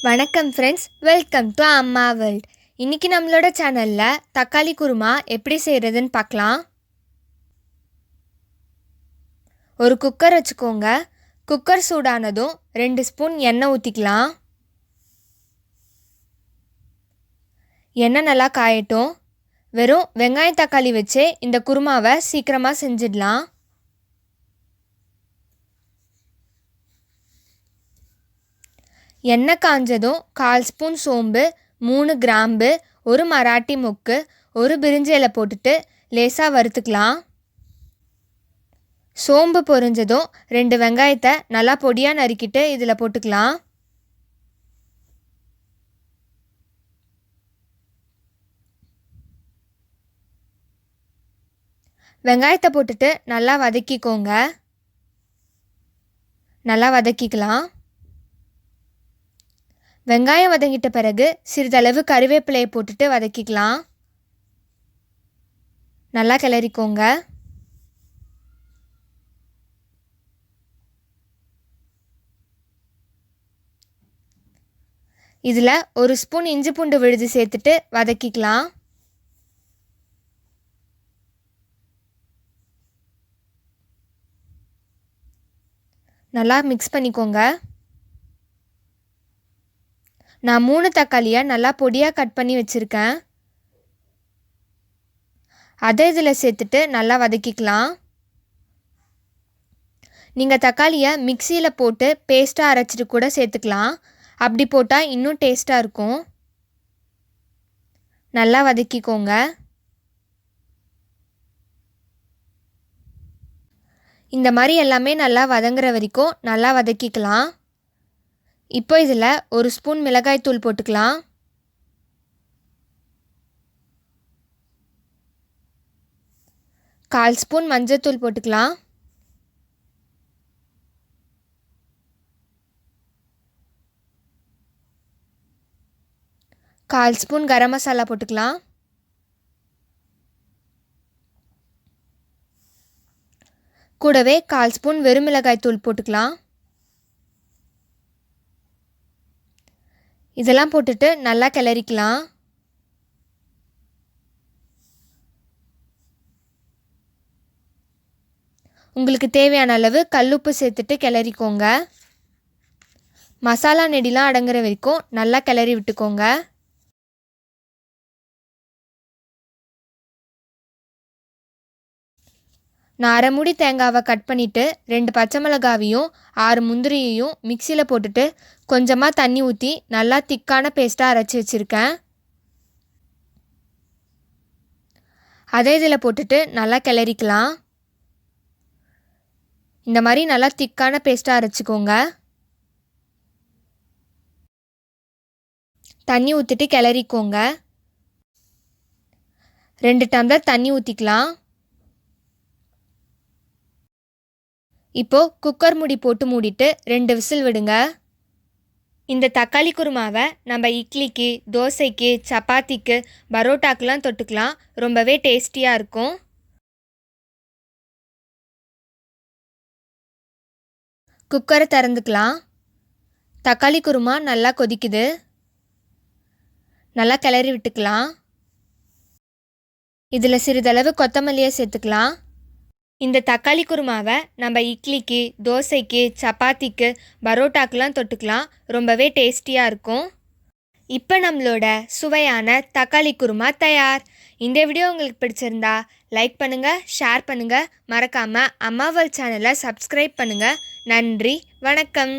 வணக்கம் friends, welcome to அம்மா world. இன்றைக்கி நம்மளோட சேனலில் தக்காளி குருமா எப்படி செய்கிறதுன்னு பார்க்கலாம். ஒரு குக்கர் வச்சுக்கோங்க. குக்கர் சூடானதும் 2 ஸ்பூன் எண்ணெய் ஊற்றிக்கலாம். எண்ணெய் நல்லா காயட்டும். வெறும் வெங்காயம் தக்காளி வச்சே இந்த குருமாவை சீக்கிரமாக செஞ்சிடலாம். எண்ணெய் காஞ்சதும் 1/4 ஸ்பூன் சோம்பு, 3 கிராம்பு, 1 மராட்டி மொக்கு, 1 பிரிஞ்சி இலை போட்டுட்டு லேசாக வறுத்துக்கலாம். சோம்பு பொரிஞ்சதும் 2 வெங்காயத்தை நல்லா பொடியாக நறுக்கிட்டு இதில் போட்டுக்கலாம். வெங்காயத்தை போட்டுட்டு நல்லா வதக்கிக்கோங்க. நல்லா வதக்கிக்கலாம். வெங்காயம் வதங்கிட்ட பிறகு சிறிதளவு கறிவேப்பிலையை போட்டுட்டு வதக்கிக்கலாம். நல்லா கிளறிக்கோங்க. இதில் 1 ஸ்பூன் இஞ்சி பூண்டு விழுது சேர்த்துட்டு வதக்கிக்கலாம். நல்லா மிக்ஸ் பண்ணிக்கோங்க. நான் 3 தக்காளியை நல்லா பொடியாக கட் பண்ணி வச்சுருக்கேன். அதை இதில் சேர்த்துட்டு நல்லா வதக்கிக்கலாம். நீங்கள் தக்காளியை மிக்சியில் போட்டு பேஸ்ட்டாக அரைச்சிட்டு கூட சேர்த்துக்கலாம். அப்படி போட்டால் இன்னும் டேஸ்ட்டாக இருக்கும். நல்லா வதக்கிக்கோங்க. இந்த மாதிரி எல்லாமே நல்லா வதங்குற வரைக்கும் நல்லா வதக்கிக்கலாம். இப்போ இதில் 1 ஸ்பூன் மிளகாய் தூள் போட்டுக்கலாம். கால் ஸ்பூன் மஞ்சள் போட்டுக்கலாம். கால் ஸ்பூன் கரம் மசாலா போட்டுக்கலாம். கூடவே 1/4 ஸ்பூன் வெறுமிளகாய் தூள் போட்டுக்கலாம். இதெல்லாம் போட்டுட்டு நல்லா கிளறிக்கலாம். உங்களுக்கு தேவையான அளவு கல்லுப்பு சேர்த்துட்டு கிளறிக்கோங்க. மசாலா நெடிலாம் அடங்குற வரைக்கும் நல்லா கிளறி விட்டுக்கோங்க. நான் 1/2 மூடி தேங்காவை கட் பண்ணிவிட்டு 2 பச்சை மிளகாவையும் 6 முந்திரியையும் மிக்சியில் போட்டுட்டு கொஞ்சமாக தண்ணி ஊற்றி நல்லா திக்கான பேஸ்ட்டாக அரைச்சி வச்சுருக்கேன். அதை இதில் போட்டுட்டு நல்லா கிளறிக்கலாம். இந்த மாதிரி நல்லா திக்கான பேஸ்ட்டாக அரைச்சிக்கோங்க. தண்ணி ஊற்றிட்டு கிளறிக்கோங்க. 2 டம்ளர் தண்ணி ஊற்றிக்கலாம். இப்போது குக்கர் மூடி போட்டு மூடிட்டு 2 விசில் விடுங்க. இந்த தக்காளி குருமாவை நம்ம இட்லிக்கு, தோசைக்கு, சப்பாத்திக்கு, பரோட்டாக்கெலாம் தொட்டுக்கலாம். ரொம்பவே டேஸ்டியாக இருக்கும். குக்கரை திறந்துக்கலாம். தக்காளி குருமா நல்லா கொதிக்குது. நல்லா கிளறி விட்டுக்கலாம். இதில் சிறிதளவு கொத்தமல்லியை சேர்த்துக்கலாம். இந்த தக்காளி குருமாவை நம்ம இட்லிக்கு, தோசைக்கு, சப்பாத்திக்கு, பரோட்டாக்கெலாம் தொட்டுக்கலாம். ரொம்பவே டேஸ்டியாக இருக்கும். இப்போ நம்மளோட சுவையான தக்காளி குருமா தயார். இந்த வீடியோ உங்களுக்கு பிடிச்சிருந்தா லைக் பண்ணுங்கள், ஷேர் பண்ணுங்கள். மறக்காமல் அம்மா வேர்ல்ட் சேனலை சப்ஸ்கிரைப் பண்ணுங்கள். நன்றி, வணக்கம்.